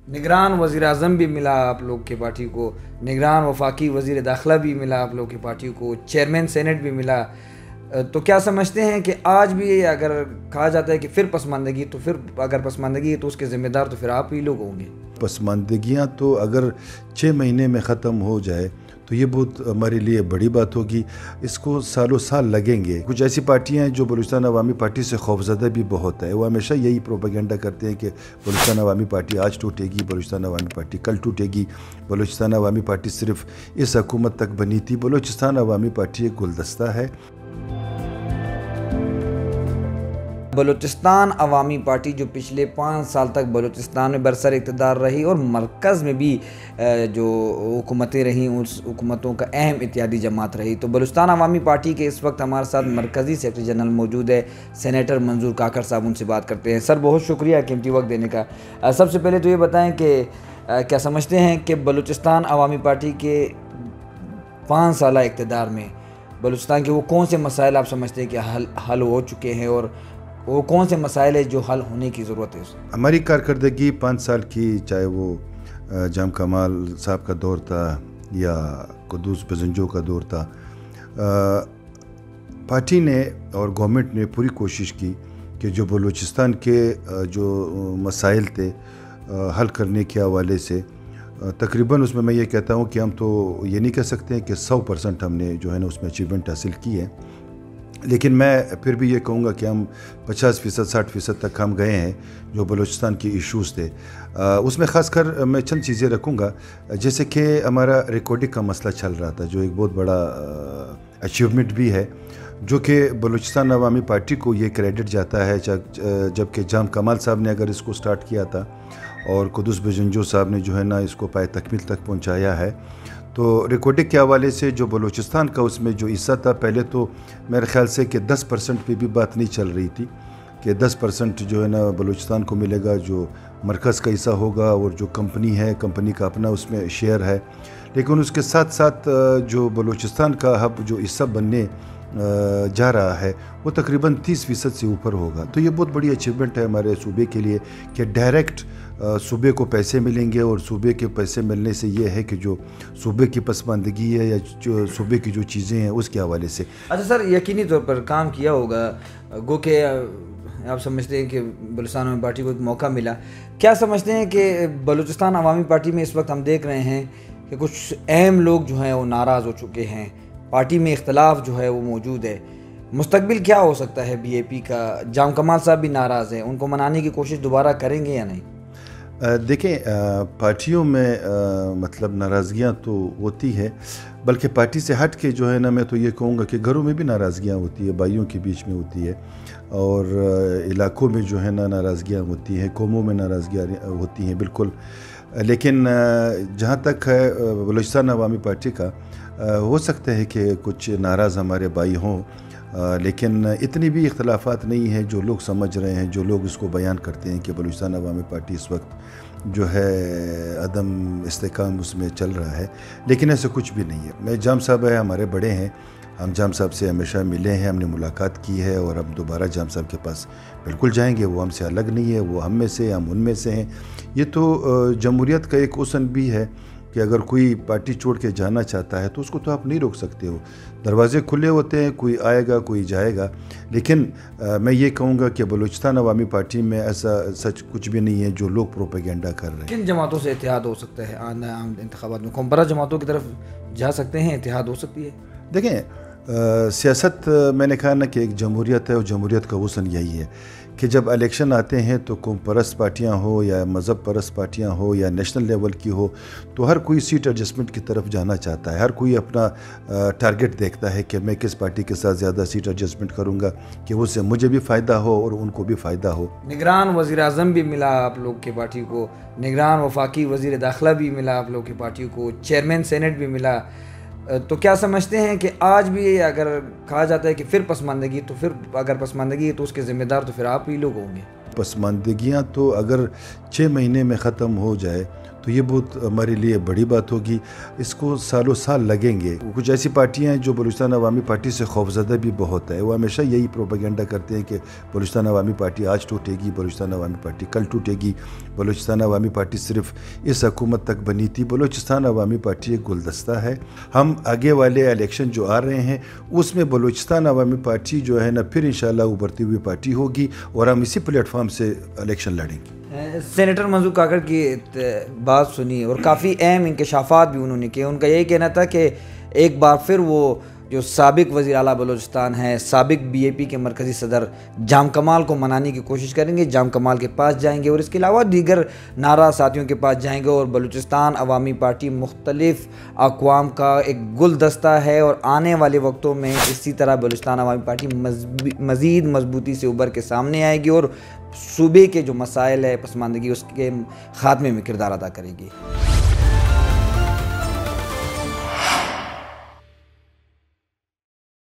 نگران وزیر اعظم بھی ملا آپ لوگ کی پارٹی کو، نگران وفاقی وزیر داخلہ بھی ملا آپ لوگ کی پارٹی کو، چیئرمین سینٹ بھی ملا، تو کیا سمجھتے ہیں کہ آج بھی اگر کہا جاتا ہے کہ پھر پسماندگی، تو پھر اگر پسماندگی ہے تو اس کے ذمہ دار تو پھر آپ ہی لوگ ہوں گے؟ پسماندگیاں تو اگر 6 مہینے میں ختم ہو جائے تو یہ بہت ہمارے لیے بڑی بات ہوگی، اس کو سالوں سال لگیں گے۔ کچھ ایسی پارٹیاں ہیں جو بلوچستان عوامی پارٹی سے خوفزدہ بھی بہت ہے، وہ ہمیشہ یہی پروپیگنڈا کرتے ہیں کہ بلوچستان عوامی پارٹی آج ٹوٹے گی، بلوچستان عوامی پارٹی کل ٹوٹے گی، بلوچستان عوامی پارٹی صرف اس حکومت تک بنی تھی۔ بلوچستان عوامی پارٹی ایک گلدستہ ہے۔ بلوچستان عوامی پارٹی جو پچھلے 5 سال تک بلوچستان میں برسر اقتدار رہی اور مرکز میں بھی جو حکومتیں رہیں اس حکومتوں کا اہم اتحادی جماعت رہی، تو بلوچستان عوامی پارٹی کے اس وقت ہمارے ساتھ مرکزی سیکرٹری جنرل موجود ہے سینیٹر منظور کاکڑ صاحب، ان سے بات کرتے ہیں۔ سر بہت شکریہ قیمتی وقت دینے کا۔ سب سے پہلے تو یہ بتائیں کہ کیا سمجھتے ہیں کہ بلوچستان عوامی پارٹی کے 5 سالہ اقتدار میں بلوچستان کے وہ کون سے مسائل آپ سمجھتے ہیں کہ حل ہو چکے ہیں، اور وہ کون سے مسائل ہیں جو حل ہونے کی ضرورت ہے؟ ہماری کارکردگی 5 سال کی، چاہے وہ جام کمال صاحب کا دور تھا یا قدوس بزنجو کا دور تھا، پارٹی نے اور گورنمنٹ نے پوری کوشش کی کہ جو بلوچستان کے جو مسائل تھے حل کرنے کے حوالے سے تقریباً اس میں یہ کہتا ہوں کہ ہم تو یہ نہیں کہہ سکتے ہیں کہ 100% ہم نے جو ہے نا اس میں اچیومنٹ حاصل کی ہے، لیکن میں پھر بھی یہ کہوں گا کہ ہم 50%، 60% تک ہم گئے ہیں جو بلوچستان کی ایشوز تھے۔ اس میں خاص کر میں چند چیزیں رکھوں گا، جیسے کہ ہمارا ریکارڈنگ کا مسئلہ چل رہا تھا، جو ایک بہت بڑا اچیومنٹ بھی ہے، جو کہ بلوچستان عوامی پارٹی کو یہ کریڈٹ جاتا ہے، جبکہ جام کمال صاحب نے اگر اس کو سٹارٹ کیا تھا اور قدوس بزنجو صاحب نے جو ہے نا اس کو پائے تکمیل تک پہنچایا ہے۔ تو ریکارڈنگ کے حوالے سے جو بلوچستان کا اس میں جو حصہ تھا، پہلے تو میرے خیال سے کہ 10% پہ بھی بات نہیں چل رہی تھی کہ 10% جو ہے نا بلوچستان کو ملے گا، جو مرکز کا حصہ ہوگا، اور جو کمپنی ہے، کمپنی کا اپنا اس میں شیئر ہے، لیکن اس کے ساتھ ساتھ جو بلوچستان کا ہب جو حصہ بننے جا رہا ہے وہ تقریباً 30% سے اوپر ہوگا۔ تو یہ بہت بڑی اچیومنٹ ہے ہمارے صوبے کے لیے کہ ڈائریکٹ صوبے کو پیسے ملیں گے، اور صوبے کے پیسے ملنے سے یہ ہے کہ جو صوبے کی پسماندگی ہے یا جو صوبے کی جو چیزیں ہیں اس کے حوالے سے۔ اچھا سر، یقینی طور پر کام کیا ہوگا، گو کہ آپ سمجھتے ہیں کہ بلوچستان عوامی پارٹی کو ایک موقع ملا، کیا سمجھتے ہیں کہ بلوچستان عوامی پارٹی میں اس وقت ہم دیکھ رہے ہیں کہ کچھ اہم لوگ جو ہیں وہ ناراض ہو چکے ہیں، پارٹی میں اختلاف جو ہے وہ موجود ہے، مستقبل کیا ہو سکتا ہے بی اے پی کا؟ جام کمال صاحب بھی ناراض ہیں، ان کو منانے کی کوشش دوبارہ کریں گے یا نہیں؟ دیکھیں، پارٹیوں میں مطلب ناراضگیاں تو ہوتی ہے، بلکہ پارٹی سے ہٹ کے جو ہے نا میں تو یہ کہوں گا کہ گھروں میں بھی ناراضگیاں ہوتی ہے، بھائیوں کے بیچ میں ہوتی ہے، اور علاقوں میں جو ہے نا ناراضگیاں ہوتی ہیں، قوموں میں ناراضگیاں ہوتی ہیں، بالکل۔ لیکن جہاں تک ہے بلوچستان عوامی پارٹی کا، ہو سکتا ہے کہ کچھ ناراض ہمارے بھائی ہوں، لیکن اتنی بھی اختلافات نہیں ہیں جو لوگ سمجھ رہے ہیں، جو لوگ اس کو بیان کرتے ہیں کہ بلوچستان عوامی پارٹی اس وقت جو ہے عدم استحکام اس میں چل رہا ہے، لیکن ایسا کچھ بھی نہیں ہے۔ میں جام صاحب ہے، ہمارے بڑے ہیں، ہم جام صاحب سے ہمیشہ ملے ہیں، ہم نے ملاقات کی ہے، اور ہم دوبارہ جام صاحب کے پاس بالکل جائیں گے، وہ ہم سے الگ نہیں ہے، وہ ہم میں سے، ہم ان میں سے ہیں۔ یہ تو جمہوریت کا ایک حسن بھی ہے کہ اگر کوئی پارٹی چھوڑ کے جانا چاہتا ہے تو اس کو تو آپ نہیں روک سکتے ہو، دروازے کھلے ہوتے ہیں، کوئی آئے گا کوئی جائے گا۔ لیکن میں یہ کہوں گا کہ بلوچستان عوامی پارٹی میں ایسا سچ کچھ بھی نہیں ہے جو لوگ پروپیگنڈا کر رہے ہیں۔ کن جماعتوں سے اتحاد ہو سکتا ہے آنے عام انتخابات میں؟ قوم پرست جماعتوں کی طرف جا سکتے ہیں، اتحاد ہو سکتی ہے؟ دیکھیں، سیاست میں نے کہا نا کہ ایک جمہوریت ہے، اور جمہوریت کا حسن یہی ہے کہ جب الیکشن آتے ہیں تو قوم پرست پارٹیاں ہو یا مذہب پرست پارٹیاں ہو یا نیشنل لیول کی ہو، تو ہر کوئی سیٹ ایڈجسٹمنٹ کی طرف جانا چاہتا ہے، ہر کوئی اپنا ٹارگٹ دیکھتا ہے کہ میں کس پارٹی کے ساتھ زیادہ سیٹ ایڈجسٹمنٹ کروں گا کہ اس سے مجھے بھی فائدہ ہو اور ان کو بھی فائدہ ہو۔ نگران وزیر اعظم بھی ملا آپ لوگ کی پارٹی کو، نگران وفاقی وزیر داخلہ بھی ملا آپ لوگ کی پارٹی کو، چیئرمین سینٹ بھی ملا، تو کیا سمجھتے ہیں کہ آج بھی اگر کہا جاتا ہے کہ پھر پسماندگی، تو پھر اگر پسماندگی ہے تو اس کے ذمہ دار تو پھر آپ ہی لوگ ہوں گے؟ پسماندگیاں تو اگر 6 مہینے میں ختم ہو جائے تو یہ بہت ہمارے لیے بڑی بات ہوگی. اس کو سالوں سال لگیں گے. کچھ ایسی پارٹیاں ہیں جو بلوچستان عوامی پارٹی سے خوفزدہ بھی بہت ہے. وہ ہمیشہ یہی پروپیگنڈا کرتے ہیں کہ بلوچستان عوامی پارٹی آج ٹوٹے گی, بلوچستان عوامی پارٹی کل ٹوٹے گی, بلوچستان عوامی پارٹی صرف اس حکومت تک بنی تھی. بلوچستان عوامی پارٹی ایک گلدستہ ہے. ہم آگے والے الیکشن جو آ رہے ہیں اس میں بلوچستان عوامی پارٹی جو ہے نا پھر انشاءاللہ ابھرتی ہوئی پارٹی ہوگی اور ہم اسی پلیٹ فارم سے الیکشن لڑیں گے. سینیٹر منظور کاکڑ کی بات سنی اور کافی اہم انکشافات بھی انہوں نے کیے. ان کا یہی کہنا تھا کہ ایک بار پھر وہ جو سابق وزیر اعلیٰ بلوچستان ہے, سابق بی اے پی کے مرکزی صدر جام کمال کو منانے کی کوشش کریں گے, جام کمال کے پاس جائیں گے اور اس کے علاوہ دیگر نعرہ ساتھیوں کے پاس جائیں گے. اور بلوچستان عوامی پارٹی مختلف اقوام کا ایک گلدستہ ہے اور آنے والے وقتوں میں اسی طرح بلوچستان عوامی پارٹی مزید مضبوطی سے ابھر کے سامنے آئے گی اور صوبے کے جو مسائل ہے پسماندگی اس کے خاتمے میں کردار ادا کرے گی.